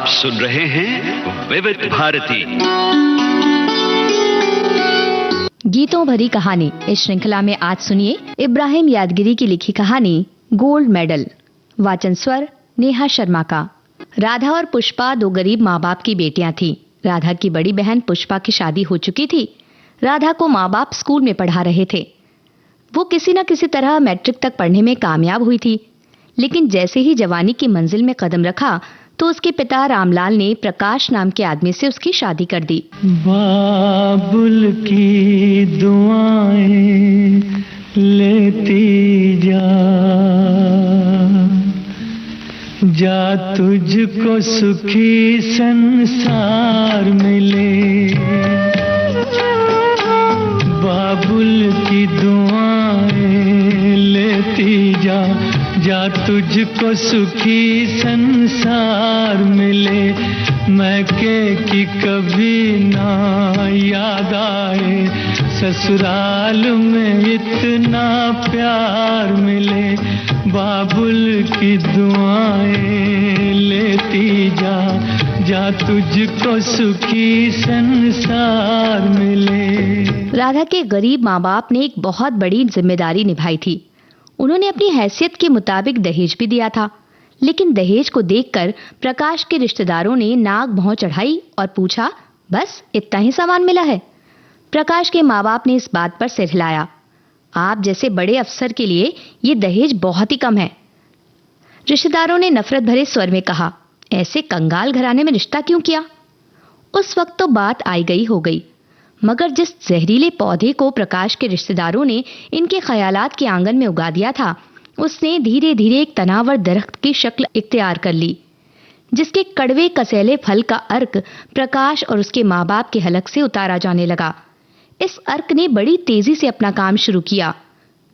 आप सुन रहे हैं विविध भारती गीतों भरी कहानी। इस श्रृंखला में आज सुनिए इब्राहिम यादगिरी की लिखी कहानी गोल्ड मेडल। वाचन स्वर नेहा शर्मा का। राधा और पुष्पा दो गरीब माँ बाप की बेटियां थीं। राधा की बड़ी बहन पुष्पा की शादी हो चुकी थी। राधा को माँ बाप स्कूल में पढ़ा रहे थे। वो किसी न किसी तरह मैट्रिक तक पढ़ने में कामयाब हुई थी, लेकिन जैसे ही जवानी की मंजिल में कदम रखा तो उसके पिता रामलाल ने प्रकाश नाम के आदमी से उसकी शादी कर दी। बाबुल की दुआएं लेती जा तुझको सुखी संसार मिले। बाबुल की दुआएं लेती जा तुझको सुखी संसार मिले। मैके की कभी ना याद आए, ससुराल में इतना प्यार मिले। बाबुल की दुआएं लेती जा तुझको सुखी संसार मिले। राधा के गरीब माँ बाप ने एक बहुत बड़ी जिम्मेदारी निभाई थी। उन्होंने अपनी हैसियत के मुताबिक दहेज भी दिया था, लेकिन दहेज को देखकर प्रकाश के रिश्तेदारों ने नाक भौं चढ़ाई और पूछा, बस इतना ही सामान मिला है? प्रकाश के माँ बाप ने इस बात पर सिर हिलाया। आप जैसे बड़े अफसर के लिए ये दहेज बहुत ही कम है। रिश्तेदारों ने नफरत भरे स्वर में कहा, ऐसे कंगाल घराने में रिश्ता क्यों किया? उस वक्त तो बात आई गई हो गई, मगर जिस जहरीले पौधे को प्रकाश के रिश्तेदारों ने इनके ख्यालात के आंगन में उगा दिया था, उसने धीरे धीरे एक तनावर दरख्त की शक्ल इख्तियार कर ली, जिसके कड़वे कसैले फल का अर्क प्रकाश और उसके माँ बाप के हलक से उतारा जाने लगा। इस अर्क ने बड़ी तेजी से अपना काम शुरू किया,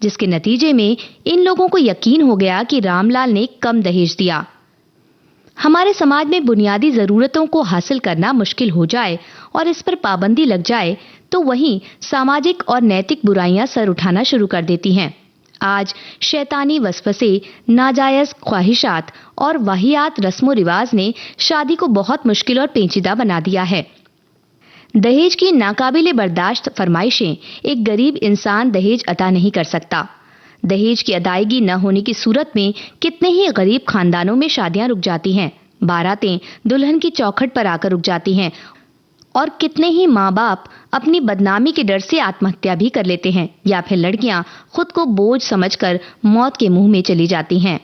जिसके नतीजे में इन लोगों को यकीन हो गया कि रामलाल ने कम दहेज दिया। हमारे समाज में बुनियादी जरूरतों को हासिल करना मुश्किल हो जाए और इस पर पाबंदी लग जाए तो वहीं सामाजिक और नैतिक बुराइयां सर उठाना शुरू कर देती हैं। आज शैतानी वसवसे, नाजायज ख्वाहिशात और वाहियात रस्मों रिवाज ने शादी को बहुत मुश्किल और पेचीदा बना दिया है। दहेज की नाकाबिले बर्दाश्त फरमाइशें एक गरीब इंसान दहेज अदा नहीं कर सकता। दहेज की अदायगी न होने की सूरत में कितने ही गरीब खानदानों में शादियां रुक जाती हैं, बारातें दुल्हन की चौखट पर आकर रुक जाती हैं और कितने ही माँ बाप अपनी बदनामी के डर से आत्महत्या भी कर लेते हैं, या फिर लड़कियां खुद को बोझ समझकर मौत के मुंह में चली जाती हैं।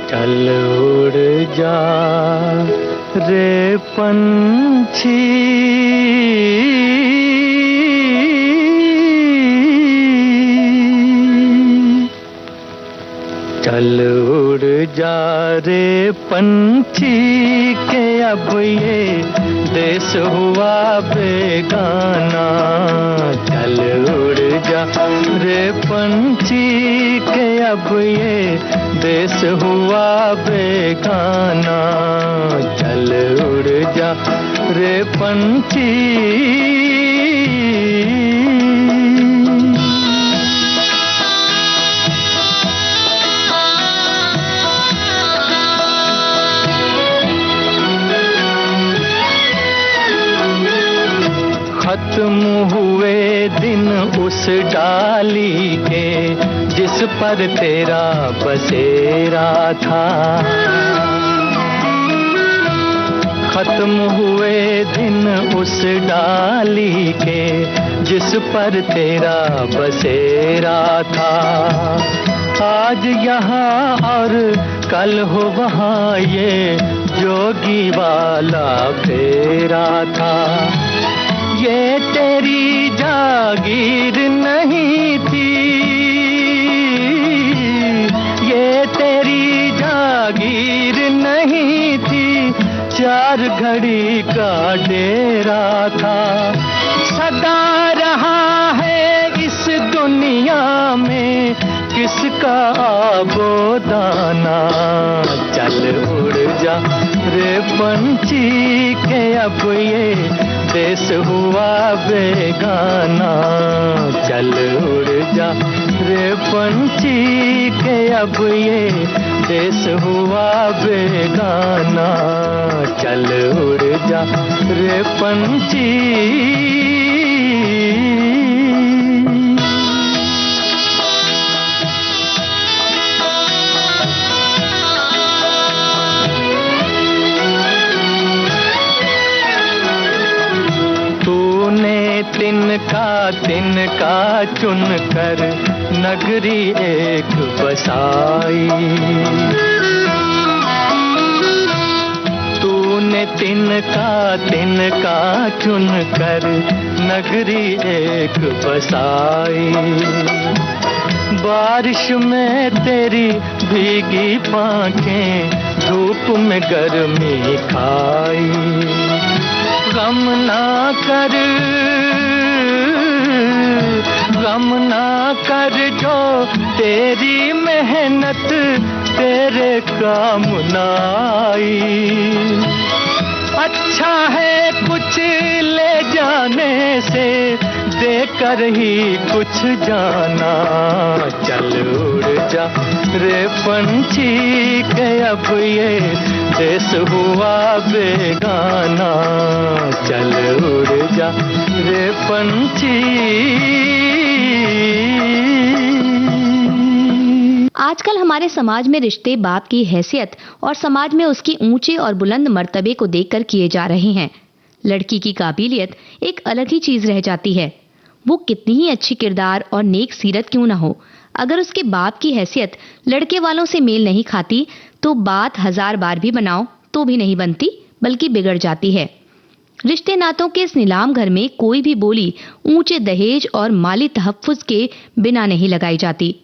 चल उड़ जा रे पंछी, चल उड़ जा रे पंछी के अब ये देश हुआ बेगाना। चल उड़ जा रे पंछी के अब ये देश हुआ बेगाना। चल उड़ जा रे पंछी। खत्म हुए दिन उस डाली के जिस पर तेरा बसेरा था। खत्म हुए दिन उस डाली के जिस पर तेरा बसेरा था। आज यहाँ और कल हो वहाँ ये जोगी वाला फेरा था। ये तेरी जागीर नहीं थी, ये तेरी जागीर नहीं थी, चार घड़ी का डेरा था। सदा रहा है इस दुनिया में किसका आबोदाना। चल उड़ जा रे पंछी के अब ये देश हुआ बेगाना, चल उड़ जा रे पंछी के अब ये देश हुआ बेगाना, चल उड़ जा रे पंछी। तिनका चुन कर नगरी एक बसाई, तूने तिनका चुन कर नगरी एक बसाई, बारिश में तेरी भीगी पांखें धूप में गर्मी खाई, गम ना कर जो तेरी मेहनत तेरे काम ना आई, अच्छा है कुछ ले जाने से देकर ही कुछ जाना, चल उड़ जा रे पंछी के अब ये देश हुआ बेगाना, चल उड़ जा रे पंछी। आजकल हमारे समाज में रिश्ते बाप की हैसियत और समाज में उसकी ऊंचे और बुलंद मर्तबे को देखकर किए जा रहे हैं। लड़की की काबिलियत एक अलग ही चीज रह जाती है। वो कितनी ही अच्छी किरदार और नेक सीरत क्यों ना हो, अगर उसके बाप की हैसियत लड़के वालों से मेल नहीं खाती तो बात 1000 बार भी बनाओ तो भी नहीं बनती, बल्कि बिगड़ जाती है। रिश्ते नातों के इस नीलाम घर में कोई भी बोली ऊंचे दहेज और माली तहफ्फुज के बिना नहीं लगाई जाती।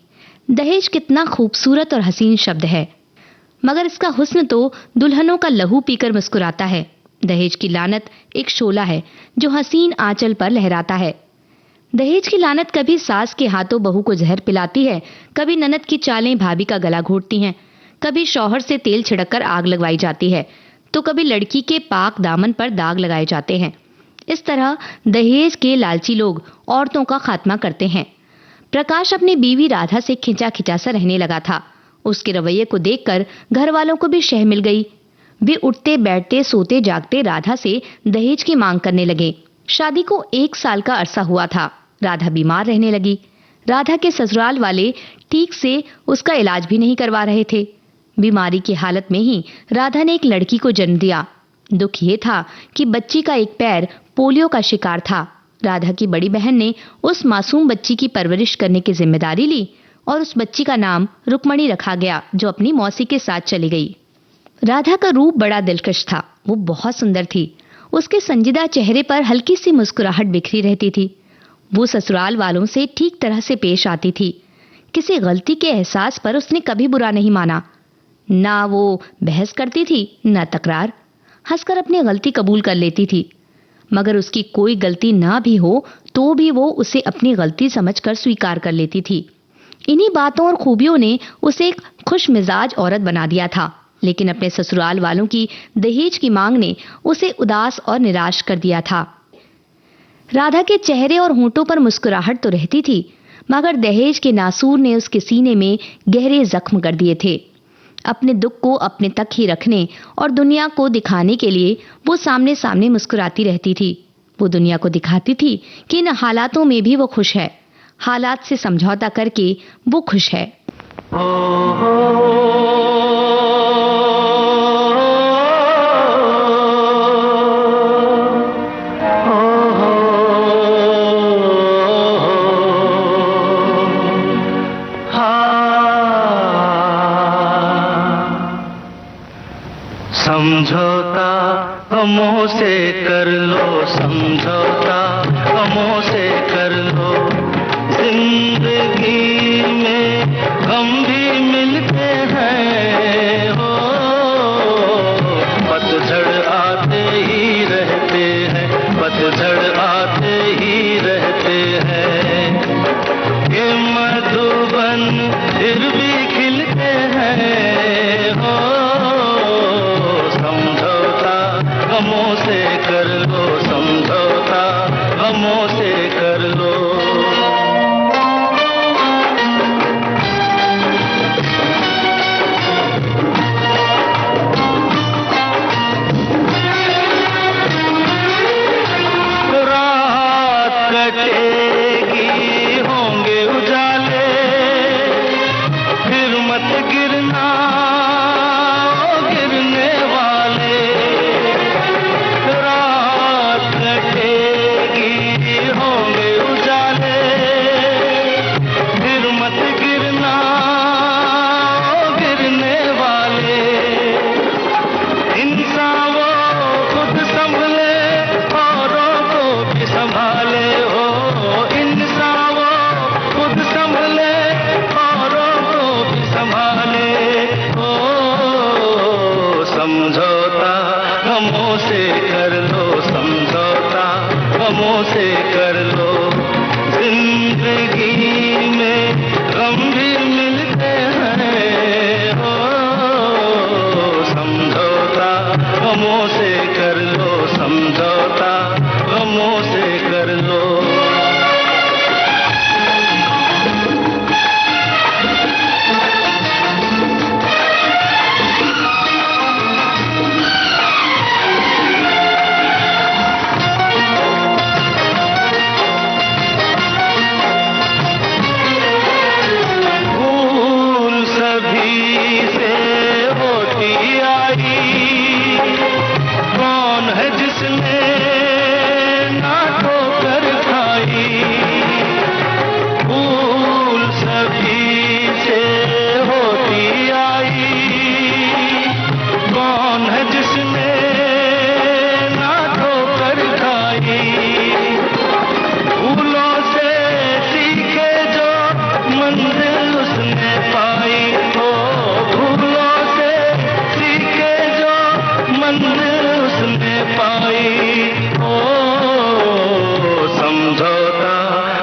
दहेज कितना खूबसूरत और हसीन शब्द है, मगर इसका हुस्न तो दुल्हनों का लहू पीकर मुस्कुराता है। दहेज की लानत एक शोला है जो हसीन आंचल पर लहराता है। दहेज की लानत कभी सास के हाथों बहू को जहर पिलाती है, कभी ननद की चालें भाभी का गला घोंटती हैं, कभी शौहर से तेल छिड़ककर आग लगवाई जाती है, तो कभी लड़की के पाक दामन पर दाग लगाए जाते हैं। इस तरह दहेज के लालची लोग औरतों का खात्मा करते हैं। प्रकाश अपनी बीवी राधा से खिंचा खिंचा सा रहने लगा था। उसके रवैये को देखकर घर वालों को भी शह मिल गई। वे उठते बैठते सोते जागते राधा से दहेज की मांग करने लगे। शादी को 1 साल का अरसा हुआ था। राधा बीमार रहने लगी। राधा के ससुराल वाले ठीक से उसका इलाज भी नहीं करवा रहे थे। बीमारी की हालत में ही राधा ने एक लड़की को जन्म दिया। दुख ये था कि बच्ची का एक पैर पोलियो का शिकार था। राधा की बड़ी बहन ने उस मासूम बच्ची की परवरिश करने की जिम्मेदारी ली और उस बच्ची का नाम रुक्मणी रखा गया, जो अपनी मौसी के साथ चली गई। राधा का रूप बड़ा दिलकश था। वो बहुत सुंदर थी। उसके संजीदा चेहरे पर हल्की सी मुस्कुराहट बिखरी रहती थी। वो ससुराल वालों से ठीक तरह से पेश आती थी। किसी गलती के एहसास पर उसने कभी बुरा नहीं माना। ना वो बहस करती थी, ना तकरार। हंसकर अपनी गलती कबूल कर लेती थी। मगर उसकी कोई गलती ना भी हो तो भी वो उसे अपनी गलती समझकर स्वीकार कर लेती थी। इन्हीं बातों और खूबियों ने उसे एक खुश मिजाज औरत बना दिया था। लेकिन अपने ससुराल वालों की दहेज की मांग ने उसे उदास और निराश कर दिया था। राधा के चेहरे और होंठों पर मुस्कुराहट तो रहती थी, मगर दहेज के नासूर ने उसके सीने में गहरे जख्म कर दिए थे। अपने दुख को अपने तक ही रखने और दुनिया को दिखाने के लिए वो सामने सामने मुस्कुराती रहती थी। वो दुनिया को दिखाती थी कि इन हालातों में भी वो खुश है। हालात से समझौता करके वो खुश है। समझौता गमों से कर लो, समझौता गमों से कर लो। जिंदगी में गम भी मिलते हैं हो, पतझड़ आते ही रहते हैं, पतझड़ आते ही रहते हैं। ये मधुबन फिर भी खिलते हैं हो, गमों से कर लो समझौता, गमों से कर लो। रात कटेगी होंगे उजाले, फिर मत गिरना गिरने वाले। रात कटेगी होंगे उजाले, फिर मत गिरना गिरने वाले। इंसान वो खुद संभले औरों को भी संभाले हो, इंसान वो खुद संभले औरों को भी संभाले हो। समझौता गमों से कर लो समझौता, गमों से कर लो। जिंदगी में गम भी मिलते हैं हो, समझौता गमों से कर लो समझौता, गमों से कर लो। भूल सभी से होती आई, कौन है जिसने ना ठोकर खाई। भूल सभी से होती आई, कौन है जिसने ना ठोकर खाई। भूलों से सीखे जो मंजिल उसने पाई हो, भूलों से सीखे जो मंजिल उसने पाई हो। समझौता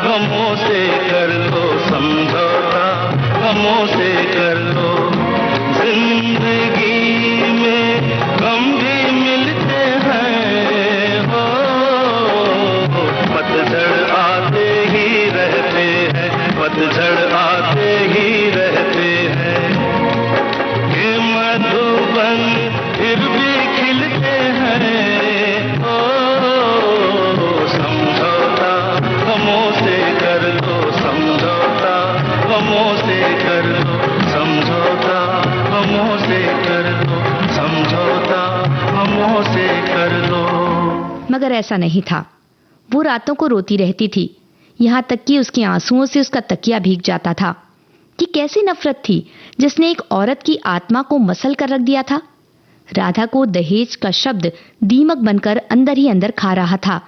गमों से कर लो समझौता, गमों से कर लो। जिंदगी में गम भी मिलते हैं हो, पतझड़ आते ही रहते हैं, पतझड़ आते ही रहते हैं। ये मधुबन फिर भी खिलते हैं हो, समझौता गमों से कर लो समझौता, गमों से कर लो समझौता, गमों से कर लो समझौता, गमों से कर लो। मगर ऐसा नहीं था। वो रातों को रोती रहती थी, यहाँ तक कि उसके आंसुओं से उसका तकिया भीग जाता था। कि कैसी नफरत थी जिसने एक औरत की आत्मा को मसल कर रख दिया था। राधा को दहेज का शब्द दीमक बनकर अंदर ही अंदर खा रहा था।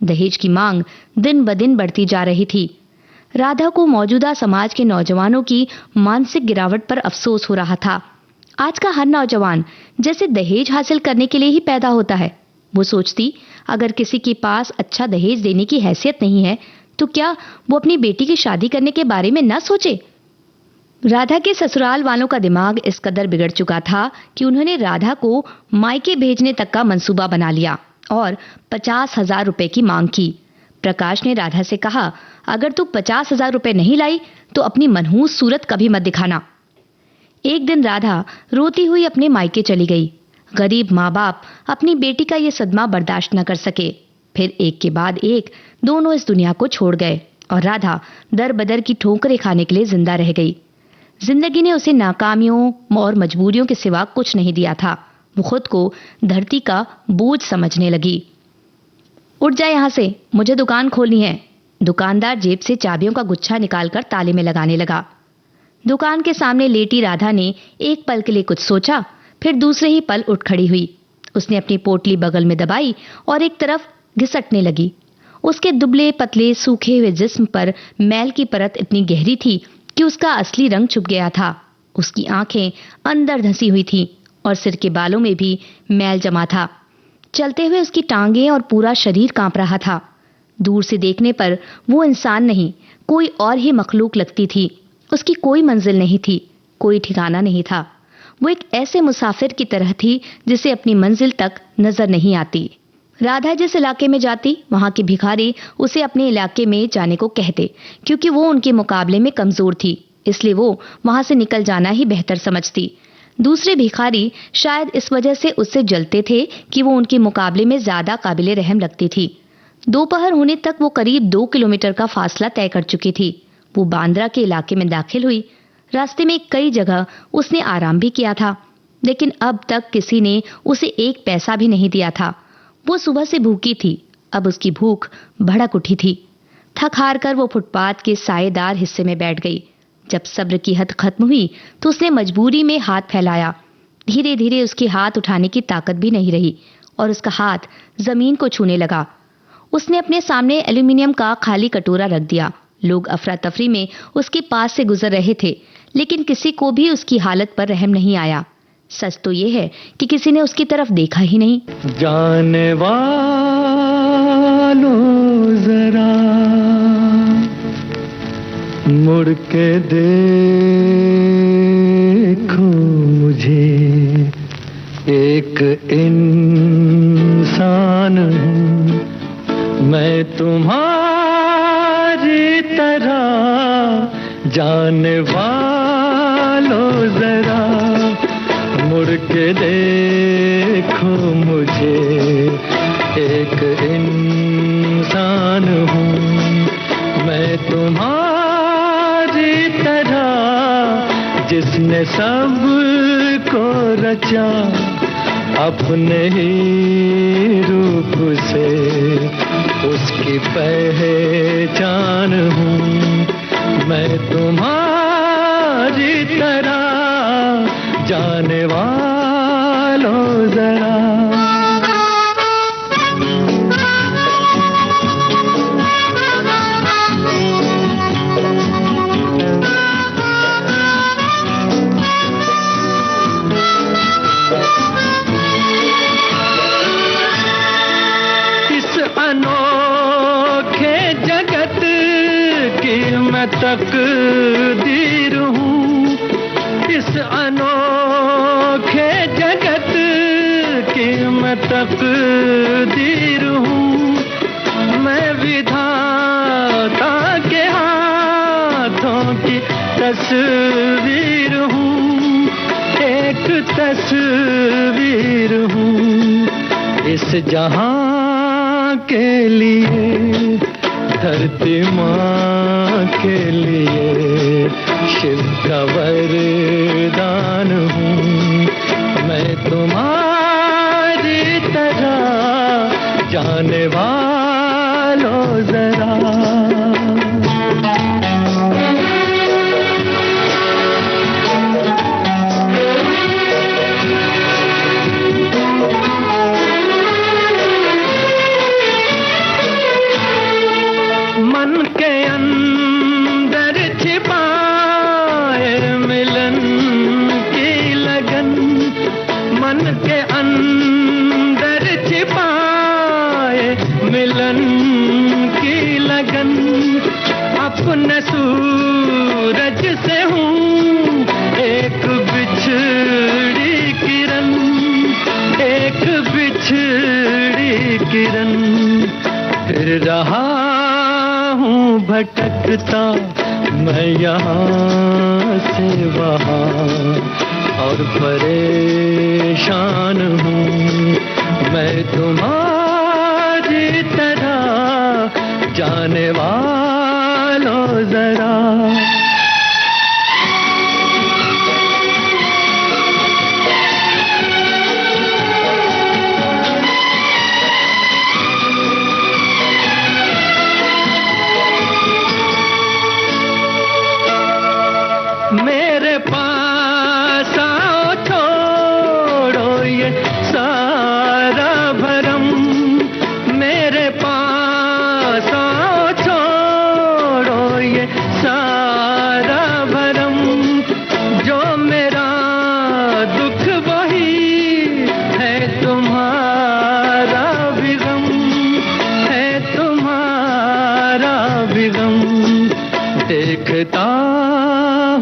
दहेज की मांग दिन ब दिन बढ़ती जा रही थी। राधा को मौजूदा समाज के नौजवानों की मानसिक गिरावट पर अफसोस हो रहा था। आज का हर नौजवान जैसे दहेज हासिल करने के लिए ही पैदा होता है। वो सोचती, अगर किसी के पास अच्छा दहेज देने की हैसियत नहीं है तो क्या वो अपनी बेटी की शादी करने के बारे में न सोचे। राधा के ससुराल वालों का दिमाग इस कदर बिगड़ चुका था कि उन्होंने राधा को मायके भेजने तक का मंसूबा बना लिया और 50,000 रुपए की मांग की। प्रकाश ने राधा से कहा, अगर तू 50,000 रुपए नहीं लाई तो अपनी मनहूस सूरत कभी मत दिखाना। एक दिन राधा रोती हुई अपने मायके चली गई। गरीब माँ बाप अपनी बेटी का ये सदमा बर्दाश्त न कर सके। फिर एक के बाद एक दोनों इस दुनिया को छोड़ गए और राधा दर बदर की ठोकरें खाने के लिए जिंदा रह गई। जिंदगी ने उसे नाकामियों और मजबूरियों के सिवा कुछ नहीं दिया था। वो खुद को धरती का बोझ समझने लगी। उठ जा यहाँ से, मुझे दुकान खोलनी है। दुकानदार जेब से चाबियों का गुच्छा निकालकर ताले में लगाने लगा। दुकान के सामने लेटी राधा ने एक पल के लिए कुछ सोचा, फिर दूसरे ही पल उठ खड़ी हुई। उसने अपनी पोटली बगल में दबाई और एक तरफ घिसटने लगी। उसके दुबले पतले सूखे हुए जिस्म पर मैल की परत इतनी गहरी थी कि उसका असली रंग छुप गया था। उसकी आंखें अंदर धंसी हुई थीं और सिर के बालों में भी मैल जमा था। चलते हुए उसकी टांगें और पूरा शरीर कांप रहा था। दूर से देखने पर वो इंसान नहीं, कोई और ही मखलूक लगती थी। उसकी कोई मंजिल नहीं थी, कोई ठिकाना नहीं था। वो एक ऐसे मुसाफिर की तरह थी जिसे अपनी मंजिल तक नजर नहीं आती। राधा जिस इलाके में जाती, वहां के भिखारी उसे अपने इलाके में जाने को कहते, क्योंकि वो उनके मुकाबले में कमजोर थी, इसलिए वो वहां से निकल जाना ही बेहतर समझती। दूसरे भिखारी शायद इस वजह से उससे जलते थे कि वो उनके मुकाबले में ज्यादा काबिले रहम लगती थी। दोपहर होने तक वो करीब 2 किलोमीटर का फासला तय कर चुकी थी। वो बांद्रा के इलाके में दाखिल हुई। रास्ते में कई जगह उसने आराम भी किया था, लेकिन अब तक किसी ने उसे 1 पैसा भी नहीं दिया था। वो सुबह से भूखी थी, अब उसकी भूख भड़क उठी थी। थक हार कर वो फुटपाथ के सायेदार हिस्से में बैठ गई। जब सब्र की हद खत्म हुई तो उसने मजबूरी में हाथ फैलाया। धीरे धीरे उसकी हाथ उठाने की ताकत भी नहीं रही और उसका हाथ जमीन को छूने लगा। उसने अपने सामने एल्यूमिनियम का खाली कटोरा रख दिया। लोग अफरा तफरी में उसके पास से गुजर रहे थे, लेकिन किसी को भी उसकी हालत पर रहम नहीं आया। सच तो ये है कि किसी ने उसकी तरफ देखा ही नहीं। जाने वालों जरा मुड़ के देखो मुझे, एक इंसान हूँ मैं तुम्हारी तरह। जाने वालों जरा मुड़ के देखो मुझे, एक इंसान हूँ मैं तुम्हारी तरह। जिसने सब को रचा अपने ही रूप से, उसकी पहचान हूँ मैं तुम्हारी तरह। जाने वालों जरा। अनोखे जगत की मैं तकदीर हूँ, इस अनोखे जगत की मैं तकदीर हूँ। मैं विधाता के हाथों की तस्वीर हूँ, एक तस्वीर हूँ। इस जहां के लिए, धरती माँ के लिए शिव का वरदान हूँ मैं तुम्हारी तरह। जाने वालों जरा। अपने सूरज से हूँ एक बिछड़ी किरण, एक बिछड़ी किरण। फिर रहा हूँ भटकता मैं यहाँ से वहाँ, और परेशान हूँ मैं तुम्हारी तरह। जाने वालों जरा। मेरे पास आओ, छोड़ो ये सारा भरम। मेरे पास आओ, छोड़ो ये सारा भरम। जो मेरा दुख वही है तुम्हारा भी गम, है तुम्हारा भी गम। देखता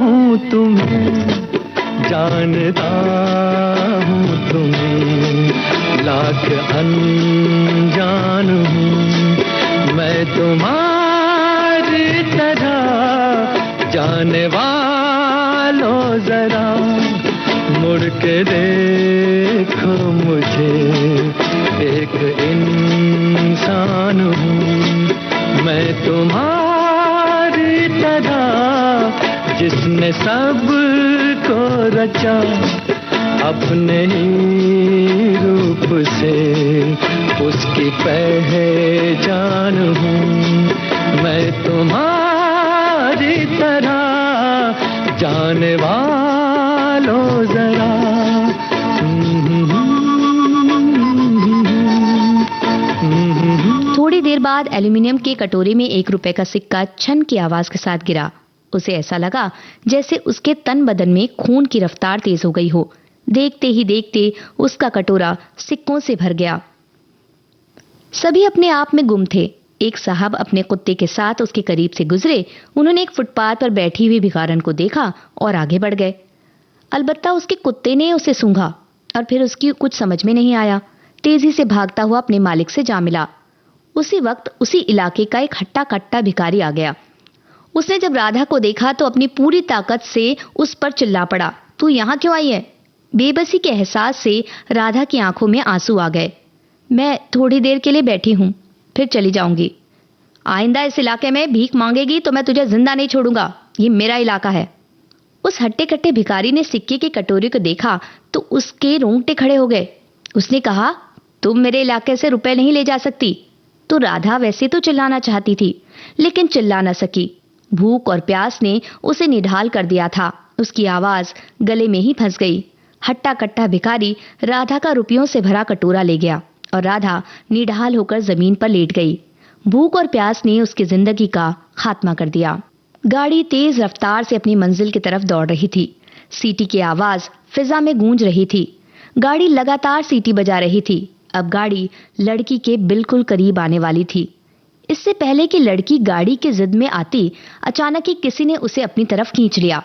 हूँ तुम्हें जानता हूँ तुम्हें लाख अनजान हूँ, मैं तुम्हारी तरह जाने वालों जरा मुड़ के देखो मुझे, एक इंसान हूँ मैं तुम्हारी तरह, जिसने सब को रचा अपने ही रूप से, उसकी पहचान हूँ मैं तुम्हारी तरह जाने वालों जरा। थोड़ी देर बाद एल्यूमिनियम के कटोरे में 1 रुपए का सिक्का छन की आवाज के साथ गिरा। उसे ऐसा लगा जैसे उसके तन बदन में खून की रफ्तार तेज हो गई हो। देखते ही देखते उसका कटोरा सिक्कों से भर गया। सभी अपने आप में गुम थे। एक साहब अपने कुत्ते के साथ उसके करीब से गुजरे। उन्होंने एक फुटपाथ पर बैठी हुई भिखारन को देखा और आगे बढ़ गए। अलबत्ता उसके कुत्ते ने उसे सूंघा और फिर उसकी कुछ समझ में नहीं आया। तेजी से भागता हुआ अपने मालिक से जा मिला। उसी वक्त उसी इलाके का एक हट्टा कट्टा भिखारी आ गया। उसने जब राधा को देखा तो अपनी पूरी ताकत से उस पर चिल्ला पड़ा, तू यहाँ क्यों आई है? बेबसी के एहसास से राधा की आंखों में आंसू आ गए। मैं थोड़ी देर के लिए बैठी हूँ, फिर चली जाऊंगी। आइंदा इस इलाके में भीख मांगेगी तो मैं तुझे जिंदा नहीं छोड़ूंगा, ये मेरा इलाका है। उस हट्टे कट्टे भिखारी ने सिक्के के कटोरे को देखा तो उसके रोंगटे खड़े हो गए। उसने कहा, तुम मेरे इलाके से रुपए नहीं ले जा सकती। तो राधा वैसे तो चिल्लाना चाहती थी लेकिन चिल्ला न सकी। भूख और प्यास ने उसे निढाल कर दिया था। उसकी आवाज गले में ही फंस गई। हट्टा कट्टा भिखारी राधा का रुपयों से भरा कटोरा ले गया और राधा निढाल होकर जमीन पर लेट गई। भूख और प्यास ने उसकी जिंदगी का खात्मा कर दिया। गाड़ी तेज रफ्तार से अपनी मंजिल की तरफ दौड़ रही थी। सीटी की आवाज फिजा में गूंज रही थी। गाड़ी लगातार सीटी बजा रही थी। अब गाड़ी लड़की के बिल्कुल करीब आने वाली थी। इससे पहले कि लड़की गाड़ी की जिद में आती, अचानक ही किसी ने उसे अपनी तरफ खींच लिया।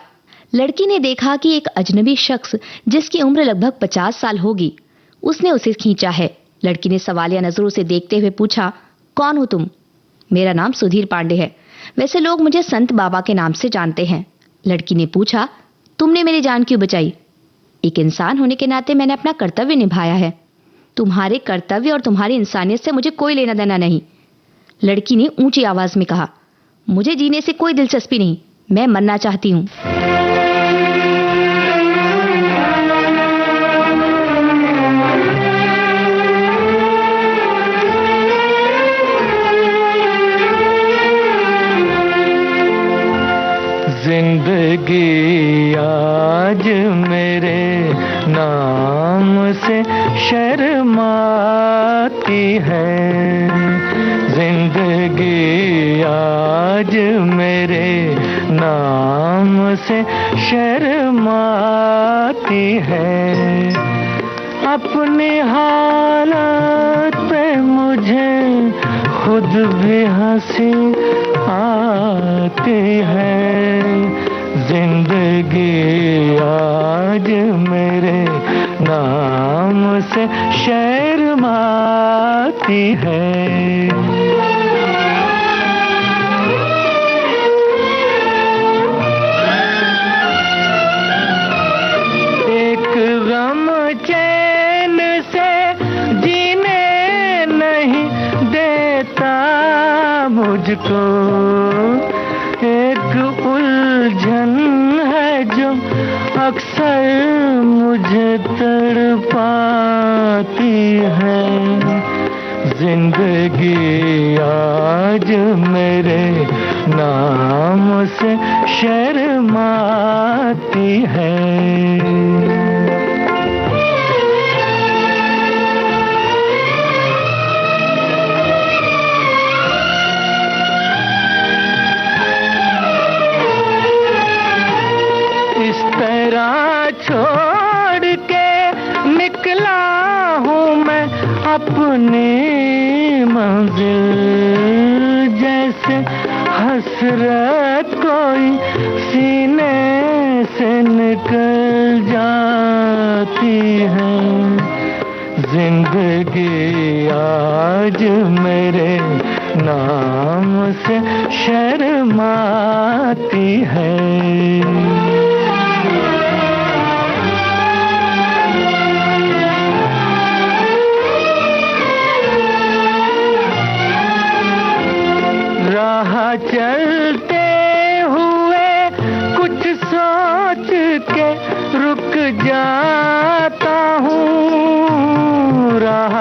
लड़की ने देखा कि एक अजनबी शख्स जिसकी उम्र लगभग 50 साल होगी, उसने उसे खींचा है। लड़की ने सवालिया नजरों से देखते हुए पूछा, कौन हो तुम? मेरा नाम सुधीर पांडे है, वैसे लोग मुझे संत बाबा के नाम से जानते हैं। लड़की ने पूछा, तुमने मेरी जान क्यों बचाई? एक इंसान होने के नाते मैंने अपना कर्तव्य निभाया है। तुम्हारे कर्तव्य और तुम्हारी इंसानियत से मुझे कोई लेना देना नहीं। लड़की ने ऊंची आवाज में कहा, मुझे जीने से कोई दिलचस्पी नहीं, मैं मरना चाहती हूं। जिंदगी आज मेरे नाम से शर्माती है, जिंदगी आज मेरे नाम से शर्माती है। अपनी हालत पे मुझे खुद भी हंसी आती है, जिंदगी आज मेरे नाम से शर्माती है। एक गम चैन से जीने नहीं देता मुझको, एक उलझन है जो अक्सर मुझे तड़पाती है, जिंदगी आज मेरे नाम से शर्माती है। छोड़ के निकला हूँ मैं अपनी मंजिल, जैसे हसरत कोई सीने से निकल जाती है जिंदगी आज मेरे नाम से शर्माती है। राह चलते हुए कुछ सोच के रुक जाता हूँ, राह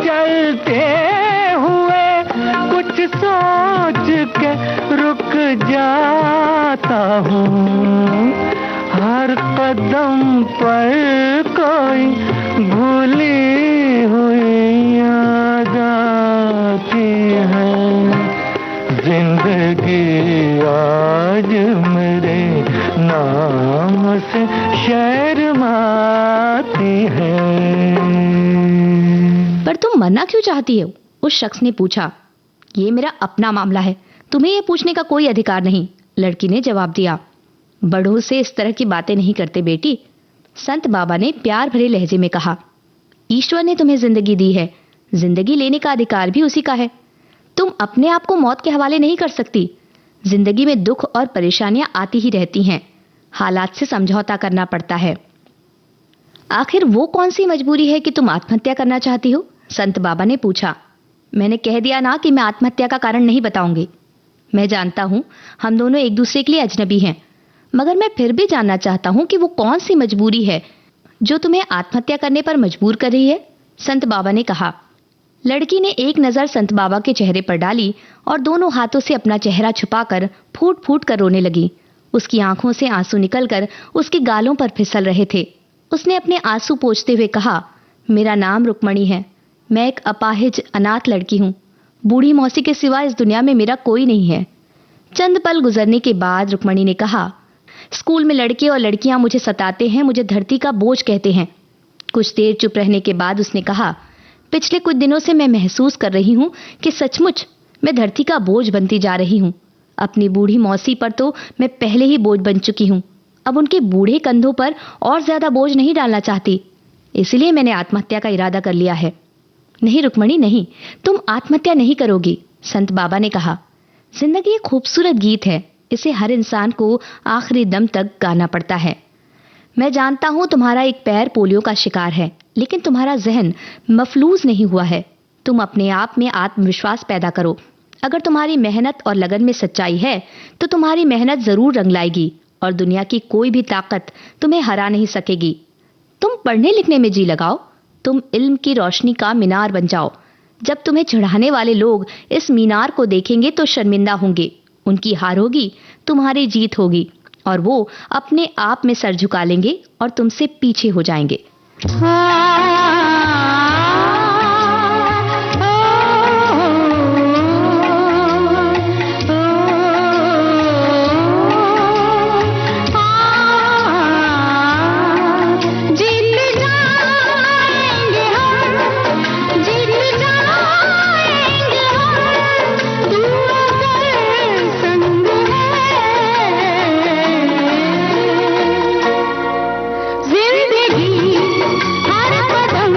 चलते हुए कुछ सोच के रुक जाता हूँ, हर कदम पर कोई भूली हुई याद आती है, जिंदगी आज मेरे नाम से शर्माती है। पर तुम मरना क्यों चाहती हो? उस शख्स ने पूछा। ये मेरा अपना मामला है, तुम्हें ये पूछने का कोई अधिकार नहीं, लड़की ने जवाब दिया। बड़ों से इस तरह की बातें नहीं करते बेटी, संत बाबा ने प्यार भरे लहजे में कहा। ईश्वर ने तुम्हें जिंदगी दी है, जिंदगी लेने का अधिकार भी उसी का है। तुम अपने आप को मौत के हवाले नहीं कर सकती। जिंदगी में दुख और परेशानियां आती ही रहती हैं, हालात से समझौता करना पड़ता है। आखिर वो कौन सी मजबूरी है कि तुम आत्महत्या करना चाहती हो? संत बाबा ने पूछा। मैंने कह दिया ना कि मैं आत्महत्या का कारण नहीं बताऊंगी। मैं जानता हूं हम दोनों एक दूसरे के लिए अजनबी हैं, मगर मैं फिर भी जानना चाहता हूं कि वो कौन सी मजबूरी है जो तुम्हें आत्महत्या करने पर मजबूर कर रही है, संत बाबा ने कहा। लड़की ने एक नजर संत बाबा के चेहरे पर डाली और दोनों हाथों से अपना चेहरा छुपाकर फूट फूट कर रोने लगी। उसकी आंखों से आंसू निकलकर उसके गालों पर फिसल रहे थे। उसने अपने आंसू पोंछते हुए कहा, मेरा नाम रुक्मणी है, मैं एक अपाहिज अनाथ लड़की हूँ। बूढ़ी मौसी के सिवा इस दुनिया में मेरा कोई नहीं है। चंद पल गुजरने के बाद रुक्मणी ने कहा, स्कूल में लड़के और लड़कियां मुझे सताते हैं, मुझे धरती का बोझ कहते हैं। कुछ देर चुप रहने के बाद उसने कहा, पिछले कुछ दिनों से मैं महसूस कर रही हूँ कि सचमुच मैं धरती का बोझ बनती जा रही हूँ। अपनी बूढ़ी मौसी पर तो मैं पहले ही बोझ बन चुकी हूँ, अब उनके बूढ़े कंधों पर और ज्यादा बोझ नहीं डालना चाहती, इसलिए मैंने आत्महत्या का इरादा कर लिया है। नहीं रुक्मणी नहीं, तुम आत्महत्या नहीं करोगी, संत बाबा ने कहा। जिंदगी एक खूबसूरत गीत है, इसे हर इंसान को आखिरी दम तक गाना पड़ता है। मैं जानता हूं तुम्हारा एक पैर पोलियो का शिकार है, लेकिन तुम्हारा जहन मफलूज नहीं हुआ है। तुम अपने आप में आत्मविश्वास पैदा करो। अगर तुम्हारी मेहनत और लगन में सच्चाई है तो तुम्हारी मेहनत जरूर रंग लाएगी और दुनिया की कोई भी ताकत तुम्हें हरा नहीं सकेगी। तुम पढ़ने लिखने में जी लगाओ, तुम इल्म की रोशनी का मीनार बन जाओ। जब तुम्हें चढ़ाने वाले लोग इस मीनार को देखेंगे तो शर्मिंदा होंगे, उनकी हार होगी, तुम्हारी जीत होगी, और वो अपने आप में सर झुका लेंगे और तुमसे पीछे हो जाएंगे। जिंदगी हर कदम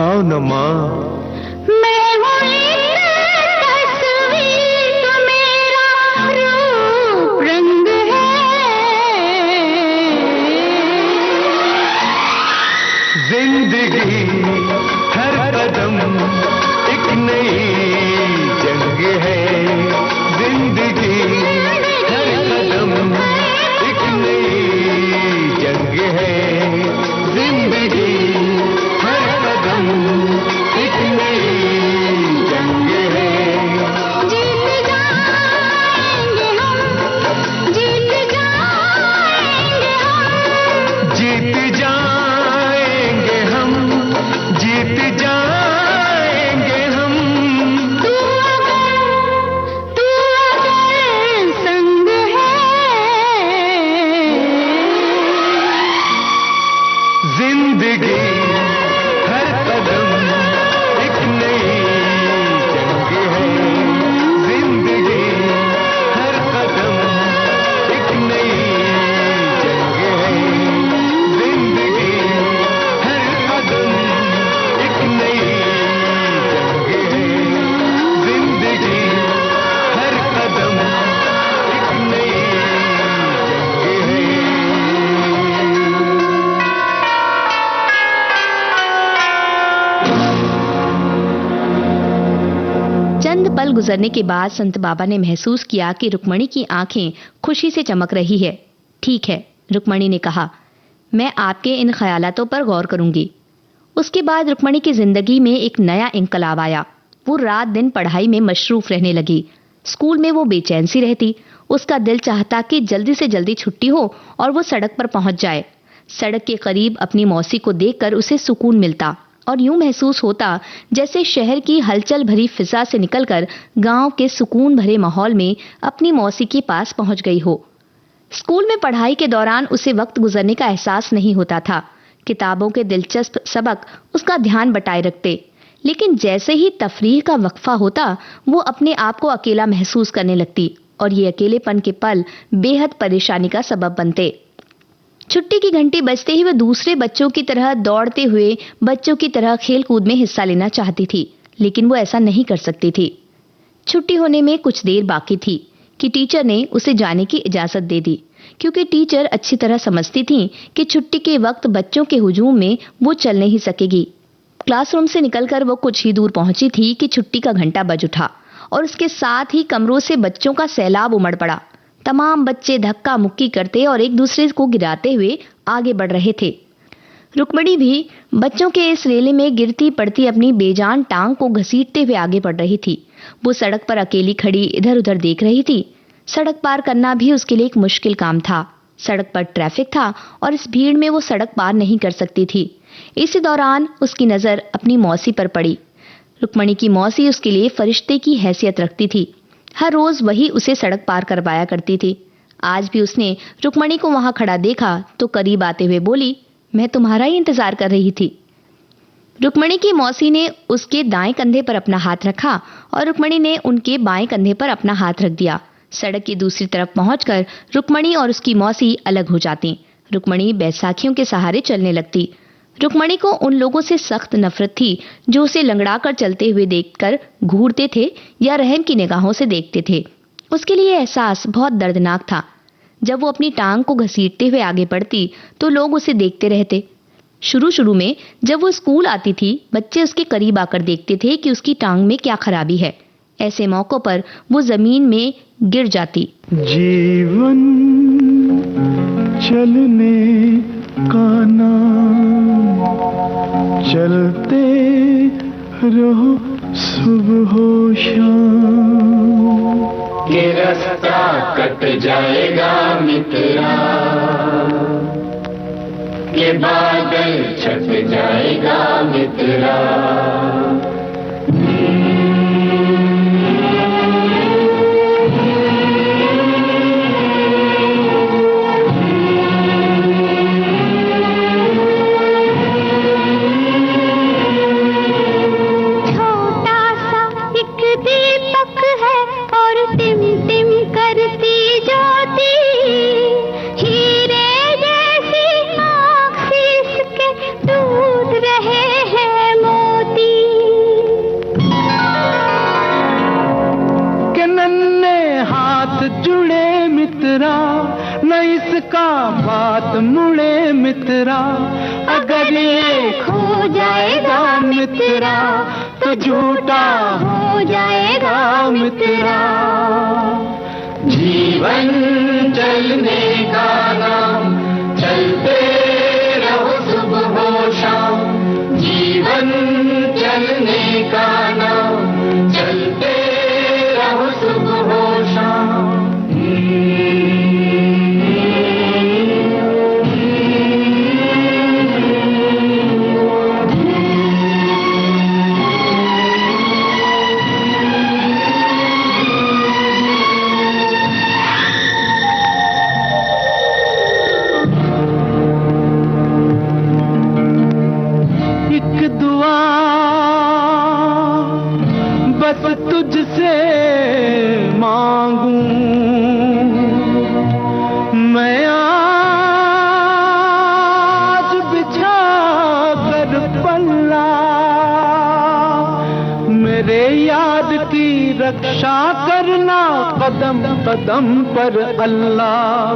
गाओ न माँ। मैं हूँ एक तस्वीर, तो मेरा रूप रंग है। जिंदगी हर कदम एक नई जंग है। जिंदगी हर कदम एक नई जंग है। जिंदगी हर कदम एक नई जंग है। जीत जाएंगे हम, जीत जाएंगे हम। जीत जाएंगे हम, जीत जाएंगे हम। तू अगर संग है। जिंदगी हर कदम एक नई जंग है। जिंदगी हर कदम एक नई जंग है। जिंदगी हर कदम एक नई जंग है। जिंदगी हर कदम एक नई जंग है। चंद पल गुजरने के बाद संत बाबा ने महसूस किया कि रुक्मणी की आंखें खुशी से चमक रही है। ठीक है, रुक्मणी ने कहा, मैं आपके इन ख्यालातों पर गौर करूंगी। उसके बाद रुक्मणी की जिंदगी में एक नया इंकलाब आया। वो रात दिन पढ़ाई में मशरूफ रहने लगी। स्कूल में वो बेचैन सी रहती। उसका दिल चाहता कि जल्दी से जल्दी छुट्टी हो और वो सड़क पर पहुंच जाए। सड़क के करीब अपनी मौसी को देखकर उसे सुकून मिलता और यूं महसूस होता जैसे शहर की हलचल भरी फिजा से निकलकर गांव के सुकून भरे माहौल में अपनी मौसी के पास पहुंच गई हो। स्कूल में पढ़ाई के दौरान उसे वक्त गुजरने का एहसास नहीं होता था। किताबों के दिलचस्प सबक उसका ध्यान बटाए रखते, लेकिन जैसे ही तफरीह का वक्फा होता वो अपने आप को अकेला महसूस करने लगती और ये अकेलेपन के पल बेहद परेशानी का सबब बनते। छुट्टी की घंटी बजते ही वह दूसरे बच्चों की तरह दौड़ते हुए बच्चों की तरह खेल कूद में हिस्सा लेना चाहती थी, लेकिन वो ऐसा नहीं कर सकती थी। छुट्टी होने में कुछ देर बाकी थी कि टीचर ने उसे जाने की इजाजत दे दी, क्योंकि टीचर अच्छी तरह समझती थी कि छुट्टी के वक्त बच्चों के हुजूम में वो चल नहीं सकेगी। क्लासरूम से निकलकर वो कुछ ही दूर पहुंची थी कि छुट्टी का घंटा बज उठा और उसके साथ ही कमरों से बच्चों का सैलाब उमड़ पड़ा। तमाम बच्चे धक्का मुक्की करते और एक दूसरे को गिराते हुए आगे बढ़ रहे थे। रुक्मणी भी बच्चों के इस रेले में गिरती पड़ती अपनी बेजान टांग को घसीटते हुए आगे बढ़ रही थी। वो सड़क पर अकेली खड़ी इधर उधर देख रही थी। सड़क पार करना भी उसके लिए एक मुश्किल काम था। सड़क पर ट्रैफिक था और इस भीड़ में वो सड़क पार नहीं कर सकती थी। इसी दौरान उसकी नजर अपनी मौसी पर पड़ी। रुक्मणी की मौसी उसके लिए फरिश्ते की हैसियत रखती थी। हर रोज वही उसे सड़क पार करवाया करती थी। आज भी उसने रुक्मणी को वहां खड़ा देखा तो करीब आते हुए बोली, मैं तुम्हारा ही इंतजार कर रही थी। रुक्मणी की मौसी ने उसके दाएं कंधे पर अपना हाथ रखा और रुक्मणी ने उनके बाएं कंधे पर अपना हाथ रख दिया। सड़क की दूसरी तरफ पहुंचकर रुक्मणी और उसकी मौसी अलग हो जाती। रुक्मणी बैसाखियों के सहारे चलने लगती। रुक्मणी को उन लोगों से सख्त नफरत थी जो उसे लंगड़ाकर चलते हुए देखकर घूरते थे या रहम की निगाहों से देखते थे। उसके लिए एहसास बहुत दर्दनाक था। जब वो अपनी टांग को घसीटते हुए आगे बढ़ती तो लोग उसे देखते रहते। शुरू में जब वो स्कूल आती थी, बच्चे उसके करीब आकर देखते थे कि उसकी टांग में क्या खराबी है। ऐसे मौकों पर वो जमीन में गिर जाती। जीवन चलने का नाम, चलते रहो सुबह हो शाम। ये रास्ता कट जाएगा मित्रा, ये बादल छट जाएगा मित्रा। दूध रहे हैं मोती। मित्रा, न इसका बात मुड़े मित्रा। अगर ये खो जाएगा मित्रा, तो झूठा हो जाएगा मित्रा। जीवन चलने का नाम, चलते रहो सुबह हो शाम। जीवन चलने का नाम, चलते रहो सुबह हो शाम। तुझसे मांगूं मैं आज बिछा कर पल्ला, मेरे याद की रक्षा करना कदम कदम पर अल्लाह।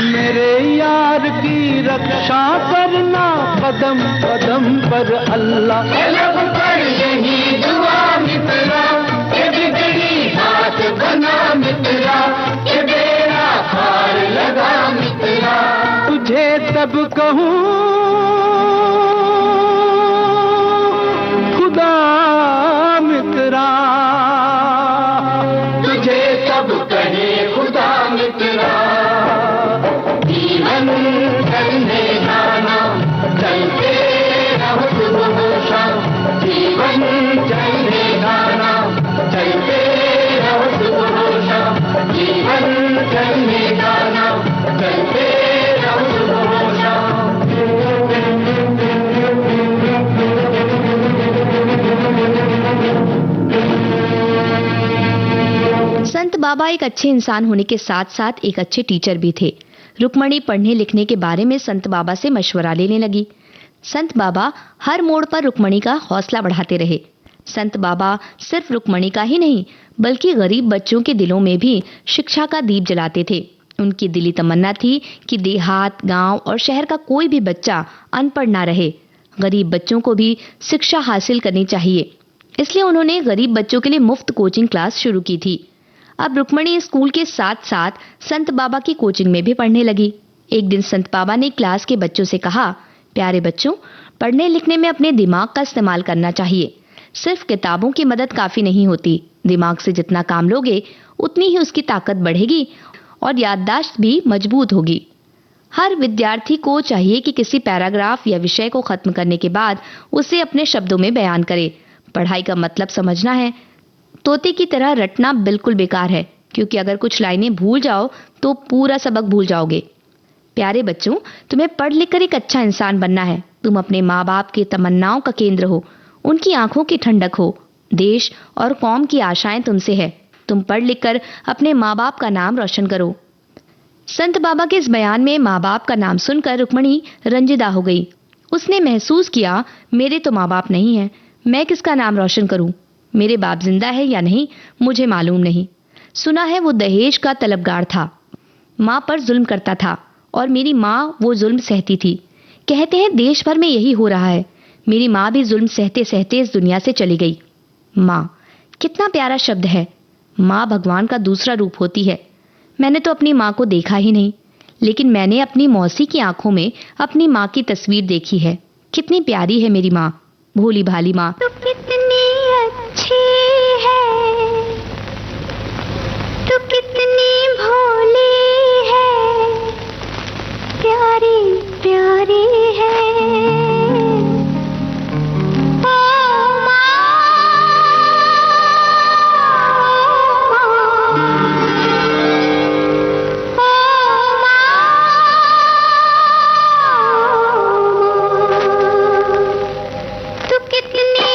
मेरे यार की रक्षा करना कदम कदम पर अल्लाह। लब पर यही दुआ मित्रा, ये बिगड़ी बात बना मित्रा, ये बेड़ा पार लगा मित्रा। तुझे तब कहूँ खुदा मित्रा, तुझे तब कहे खुदा मित्रा। जीवन चलने का नाम, चलते रहो सुबह हो शाम। जीवन चलने का नाम, चलते रहो सुबह हो शाम। जीवन चलने का नाम, चलते रहो सुबह हो शाम। संत बाबा एक अच्छे इंसान होने के साथ साथ एक अच्छे टीचर भी थे। रुक्मणी पढ़ने लिखने के बारे में संत बाबा से मशवरा लेने लगी। संत बाबा हर मोड़ पर रुक्मणी का हौसला बढ़ाते रहे। संत बाबा सिर्फ रुक्मणी का ही नहीं बल्कि गरीब बच्चों के दिलों में भी शिक्षा का दीप जलाते थे। उनकी दिली तमन्ना थी कि देहात, गांव और शहर का कोई भी बच्चा अनपढ़ ना रहे। गरीब बच्चों को भी शिक्षा हासिल करनी चाहिए, इसलिए उन्होंने गरीब बच्चों के लिए मुफ्त कोचिंग क्लास शुरू की थी। अब रुक्मणी स्कूल के साथ साथ संत बाबा की कोचिंग में भी पढ़ने लगी। एक दिन संत बाबा ने क्लास के बच्चों से कहा, प्यारे बच्चों, पढ़ने लिखने में अपने दिमाग का इस्तेमाल करना चाहिए। सिर्फ किताबों की मदद काफी नहीं होती। दिमाग से जितना काम लोगे उतनी ही उसकी ताकत बढ़ेगी और याददाश्त भी मजबूत होगी। हर विद्यार्थी को चाहिए कि किसी पैराग्राफ या विषय को खत्म करने के बाद उसे अपने शब्दों में बयान करे। पढ़ाई का मतलब समझना है। तोते की तरह रटना बिल्कुल बेकार है, क्योंकि अगर कुछ लाइनें भूल जाओ तो पूरा सबक भूल जाओगे। प्यारे बच्चों, तुम्हें पढ़ लिख कर एक अच्छा इंसान बनना है। तुम अपने माँ बाप की तमन्नाओं का केंद्र हो, उनकी आंखों की ठंडक हो। देश और कौम की आशाएं तुमसे है। तुम पढ़ लिख कर अपने माँ बाप का नाम रोशन करो। संत बाबा के इस बयान में माँ बाप का नाम सुनकर रुक्मणी रंजिदा हो गई। उसने महसूस किया, मेरे तो माँ बाप नहीं है, मैं किसका नाम रोशन करूं? मेरे बाप जिंदा है या नहीं मुझे मालूम नहीं। सुना है वो दहेज का तलबगार था, माँ पर जुल्म करता था और मेरी माँ वो जुल्म सहती थी। कहते हैं देश भर में यही हो रहा है। मेरी माँ भी जुल्म सहते सहते इस दुनिया से चली गई। माँ, कितना प्यारा शब्द है। माँ भगवान का दूसरा रूप होती है। मैंने तो अपनी माँ को देखा ही नहीं, लेकिन मैंने अपनी मौसी की आंखों में अपनी माँ की तस्वीर देखी है। कितनी प्यारी है मेरी माँ, भोली भाली माँ। तू कितनी अच्छी है, तू कितनी भोली है, प्यारी प्यारी है। ओ माँ, ओ माँ, तू कितनी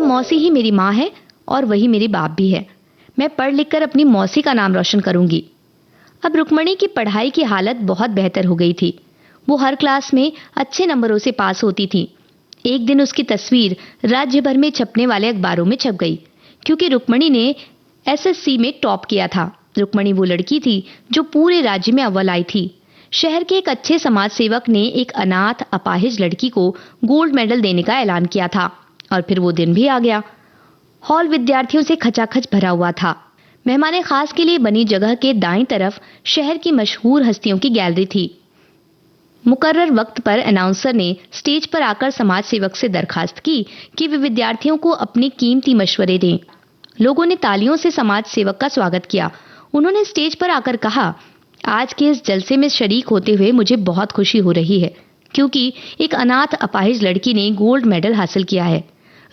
मौसी ही मेरी माँ है और वही मेरी बाप भी है। मैं पढ़ लिख कर अपनी मौसी का नाम रोशन करूंगी। अब रुक्मणी की पढ़ाई की हालत बहुत बेहतर हो गई थी। वो हर क्लास में अच्छे नंबरों से पास होती थी। एक दिन उसकी तस्वीर राज्य भर में छपने वाले अखबारों में छप गई, क्योंकि रुक्मणी ने एसएससी में टॉप किया था। रुक्मणी वो लड़की थी जो पूरे राज्य में अव्वल आई थी। शहर के एक अच्छे समाज सेवक ने एक अनाथ अपाहिज लड़की को गोल्ड मेडल देने का ऐलान किया था और फिर वो दिन भी आ गया। हॉल विद्यार्थियों से खचाखच भरा हुआ था। मेहमाने खास के लिए बनी जगह के दाईं तरफ शहर की मशहूर हस्तियों की गैलरी थी। मुकर्रर वक्त पर अनाउंसर ने स्टेज पर आकर समाज सेवक से दरखास्त की कि वे विद्यार्थियों को अपने कीमती मशवरे दें। लोगों ने तालियों से समाज सेवक का स्वागत किया। उन्होंने स्टेज पर आकर कहा, आज के इस जलसे में शरीक होते हुए मुझे बहुत खुशी हो रही है, क्योंकि एक अनाथ अपाहिज लड़की ने गोल्ड मेडल हासिल किया है।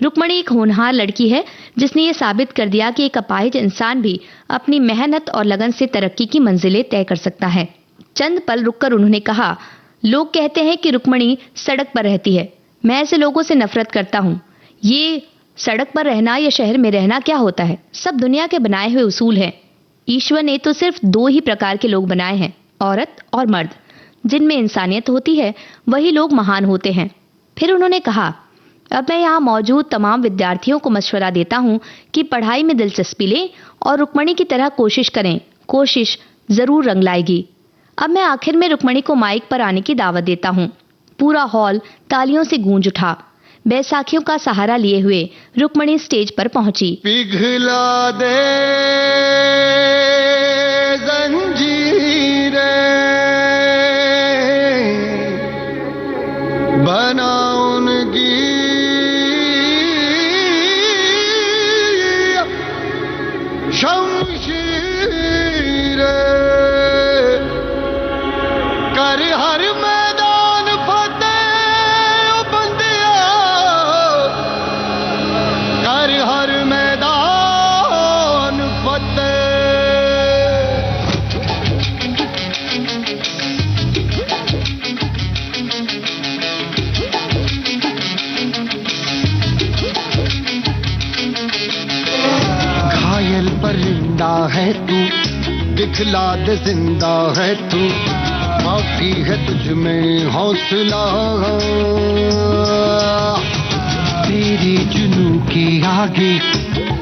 रुक्मणी एक होनहार लड़की है जिसने ये साबित कर दिया कि एक अपाहिज इंसान भी अपनी मेहनत और लगन से तरक्की की मंजिलें तय कर सकता है। चंद पल रुककर उन्होंने कहा, लोग कहते हैं कि रुक्मणी सड़क पर रहती है। मैं ऐसे लोगों से नफरत करता हूँ। ये सड़क पर रहना या शहर में रहना क्या होता है? सब दुनिया के बनाए हुए उसूल हैं। ईश्वर ने तो सिर्फ 2 ही प्रकार के लोग बनाए हैं, औरत और मर्द। जिनमें इंसानियत होती है वही लोग महान होते हैं। फिर उन्होंने कहा, अब मैं यहाँ मौजूद तमाम विद्यार्थियों को मशवरा देता हूँ कि पढ़ाई में दिलचस्पी लें और रुक्मणी की तरह कोशिश करें। कोशिश जरूर रंग लाएगी। अब मैं आखिर में रुक्मणी को माइक पर आने की दावत देता हूँ। पूरा हॉल तालियों से गूंज उठा। बैसाखियों का सहारा लिए हुए रुक्मणी स्टेज पर पहुंची। पिघला दे जंजीरें, बना उनकी शमशीरें, कर हर मैदान फतेह ओ बंदिया, कर हर मैदान फतेह। घायल परिंदा है तू, दिखला दे जिंदा है तू, बाकी है तुझ में हौसला। तेरे जुनू के आगे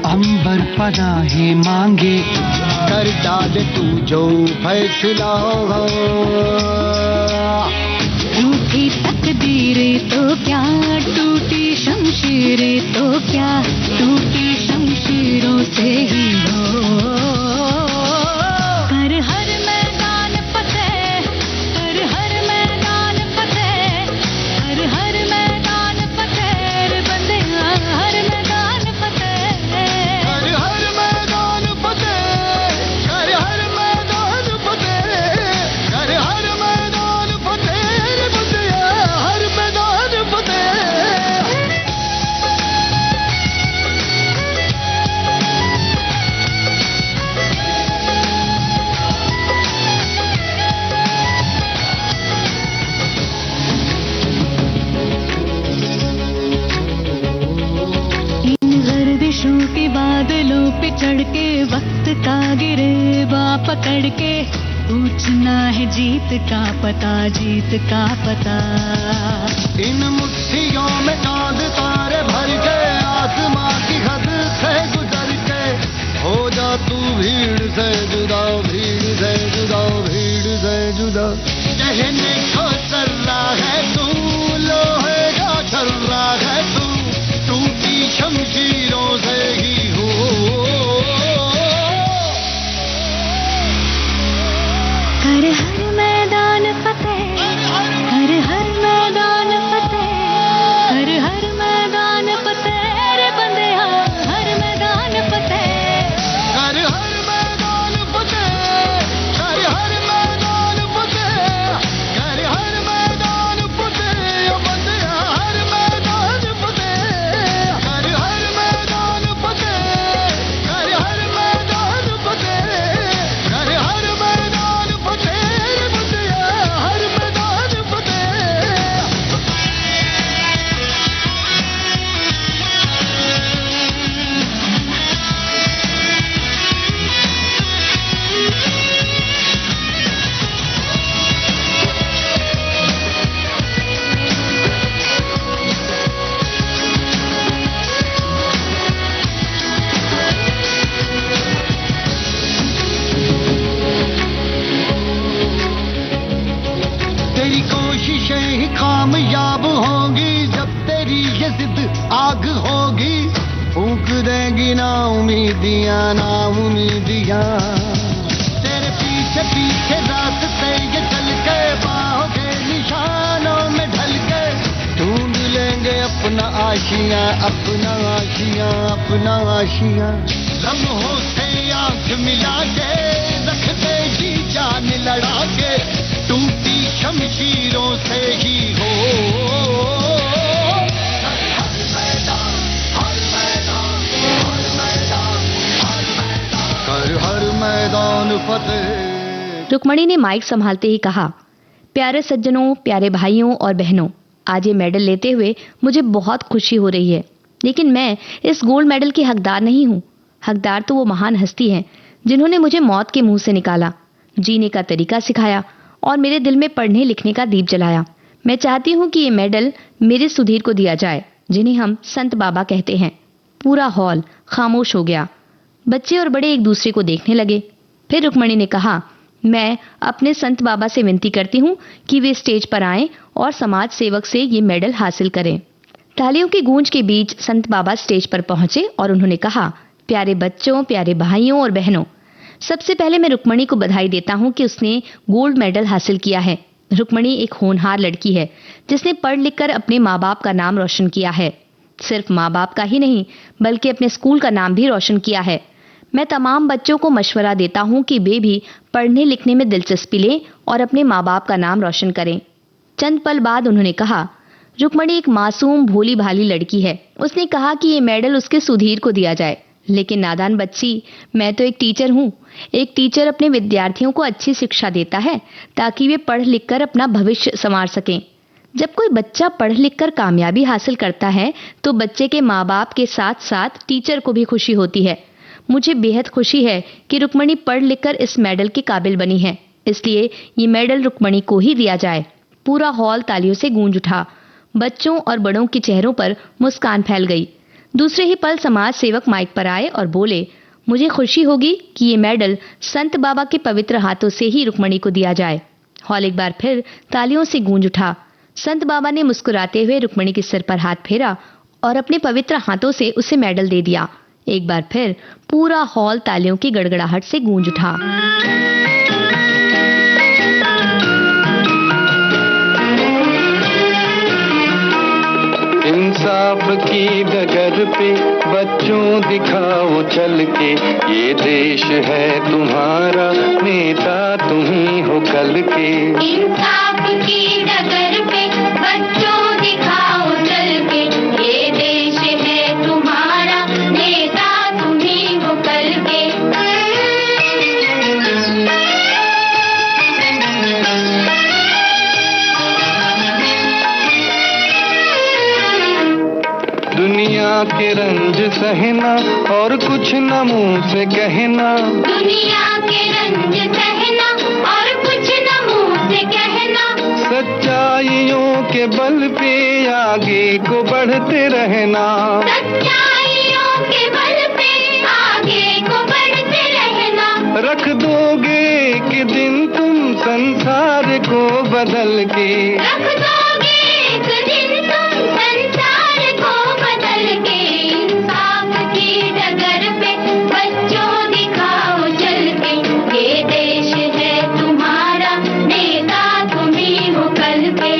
अंबर पनाहे मांगे, कर डाले तू जो फैसला। रूठी तकदीरें तो क्या, टूटी शमशीरें तो क्या, टूटी शमशीरों से ही हो। कर हर मैदान फतेह, कर हर मैदान फतेह, कर हर मैदान फतेह रे बंदिया, हर मैदान फतेह, कर हर मैदान फतेह, कर हर मैदान फतेह, कर हर मैदान फतेह रे बंदिया, हर मैदान फतेह। इन गर्दिशों के बादलों पे चढ़ के वक्त का गिरेबा पकड़ के, पूछना है जीत का पता, जीत का पता। इन मुट्ठियों में चांद तारे भर के, आसमां की हद से गुजर के, हो जा तू भीड़ से जुदा, भीड़ से जुदा, भीड़ से जुदा। कहने को सर्रा है तू, लोहे का छर्रा है तू, टूटी शमशीरों से ही हो। कर हर मैदान फतेह, कर हर मैदान फतेह, कर हर मैदान आग होगी फूंक देंगी ना उम्मीदियां तेरे पीछे पीछे रास्ते ये चल के पाओगे निशानों में ढल के ढूंढ लेंगे अपना आशियां लम्हों से आंख मिला के रख दे जी जान लड़ा के टूटी शमशीरों से ही हो हर मैदान फतेह। रुक्मणी ने माइक संभालते ही कहा, प्यारे सज्जनों, प्यारे भाइयों और बहनों, आज ये मेडल लेते हुए मुझे बहुत खुशी हो रही है, लेकिन मैं इस गोल्ड मेडल की हकदार नहीं हूँ। हकदार तो वो महान हस्ती हैं जिन्होंने मुझे मौत के मुंह से निकाला, जीने का तरीका सिखाया और मेरे दिल में पढ़ने लिखने का दीप जलाया। मैं चाहती हूँ कि ये मेडल मेरे सुधीर को दिया जाए, जिन्हें हम संत बाबा कहते हैं। पूरा हॉल खामोश हो गया। बच्चे और बड़े एक दूसरे को देखने लगे। फिर रुक्मणी ने कहा, मैं अपने संत बाबा से विनती करती हूँ कि वे स्टेज पर आएं और समाज सेवक से ये मेडल हासिल करें। तालियों की गूंज के बीच संत बाबा स्टेज पर पहुंचे और उन्होंने कहा, प्यारे बच्चों, प्यारे भाइयों और बहनों, सबसे पहले मैं रुक्मणी को बधाई देता हूँ कि उसने गोल्ड मेडल हासिल किया है। रुक्मणी एक होनहार लड़की है जिसने पढ़ लिख कर अपने माँ बाप का नाम रोशन किया है। सिर्फ माँ बाप का ही नहीं बल्कि अपने स्कूल का नाम भी रोशन किया है। मैं तमाम बच्चों को मशवरा देता हूँ कि वे भी पढ़ने लिखने में दिलचस्पी लें और अपने माँ बाप का नाम रोशन करें। चंद पल बाद उन्होंने कहा, रुक्मणी एक मासूम भोली भाली लड़की है। उसने कहा कि ये मेडल उसके सुधीर को दिया जाए, लेकिन नादान बच्ची, मैं तो एक टीचर हूँ। एक टीचर अपने विद्यार्थियों को अच्छी शिक्षा देता है ताकि वे पढ़ लिख कर अपना भविष्य संवार सकें। जब कोई बच्चा पढ़ लिख कर कामयाबी हासिल करता है तो बच्चे के माँ बाप के साथ साथ टीचर को भी खुशी होती है। मुझे बेहद खुशी है कि रुक्मणी पढ़ लिख कर इस मेडल के काबिल बनी है, इसलिए ये मेडल रुक्मणी को ही दिया जाए। पूरा हॉल तालियों से गूंज उठा। बच्चों और बड़ों के चेहरों पर मुस्कान फैल गई। दूसरे ही पल समाज सेवक माइक पर आए और बोले, मुझे खुशी होगी कि ये मेडल संत बाबा के पवित्र हाथों से ही रुक्मणी को दिया जाए। हॉल एक बार फिर तालियों से गूंज उठा। संत बाबा ने मुस्कुराते हुए रुक्मणी के सिर पर हाथ फेरा और अपने पवित्र हाथों से उसे मेडल दे दिया। एक बार फिर पूरा हॉल तालियों की गड़गड़ाहट से गूंज उठा। इंसाफ की डगर पे बच्चों दिखाओ चल के, ये देश है तुम्हारा, नेता तुम ही हो कल के। इंसाफ की डगर पे बच्चों दिखाओ चल के, ये देश है तुम्हारा, नेता तुम ही हो कल के। दुनिया के रंज सहना और कुछ न मुंह से कहना, दुनिया के रंज सहना और कुछ न मुंह से कहना, सच्चाइयों के बल पे आगे को बढ़ते रहना, सच्चाइयों के बल पे आगे को बढ़ते रहना। रख दोगे कि दिन तुम संसार को बदल के, रख दोगे एक दिन तुम संसार को बदल के। इंसाफ की डगर पे बच्चों दिखाओ चल के, ये देश है तुम्हारा, नेता तुम ही हो कल के।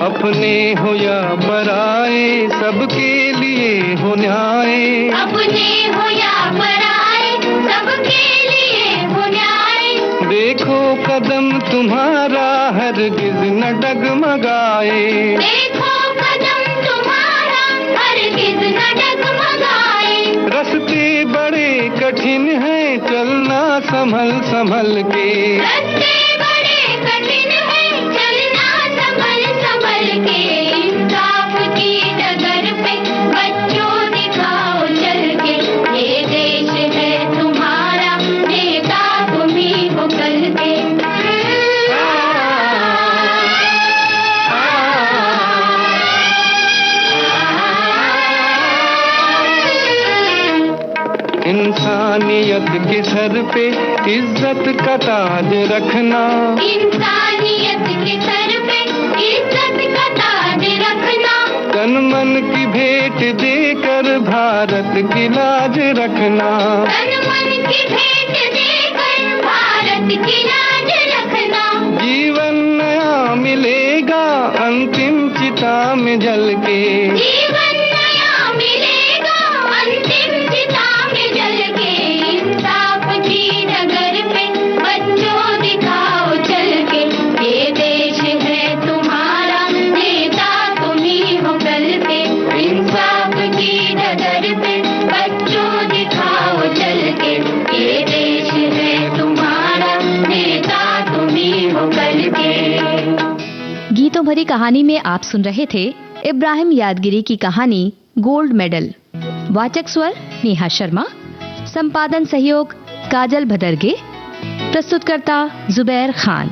अपने हो या पराए सबके लिए हो न्याय, अपने हो या पराए सबके लिए हो न्याय। देखो कदम तुम्हारा हरगिज न डगमगाए, देखो कदम तुम्हारा हरगिज न डगमगाए। रास्ते बड़े कठिन हैं चलना संभल संभल के, रास्ते बड़े कठिन हैं चलना संभल संभल के। इंसाफ की डगर पे बच्चों दिखाओ चल के, ये देश है तुम्हारा, नेता तुम ही हो कल के। इंसानियत की सर पे इज्जत का ताज रखना। इंसानियत के सर पे इज्जत का ताज रखना। तन मन की भेंट देकर भारत की लाज रखना। तन मन की भेंट देकर भारत की लाज रखना। जीवन नया मिलेगा अंतिम चिता में जल के। जीवन नया मिलेगा अंतिम चिता में जल के। इंसाफ की डगर पे बच्चों दिखाओ चल के। ये देश है तुम्हारा, नेता तुम ही हो कल के। इंसाफ की डगर पे बच्चों दिखाओ चल के। ये देश है तुम्हारा, नेता तुम ही हो कल के। गीतों भरी कहानी में आप सुन रहे थे इब्राहिम यादगिरी की कहानी गोल्ड मेडल। वाचक स्वर नेहा शर्मा, संपादन सहयोग काजल भदरगे, प्रस्तुतकर्ता जुबैर खान।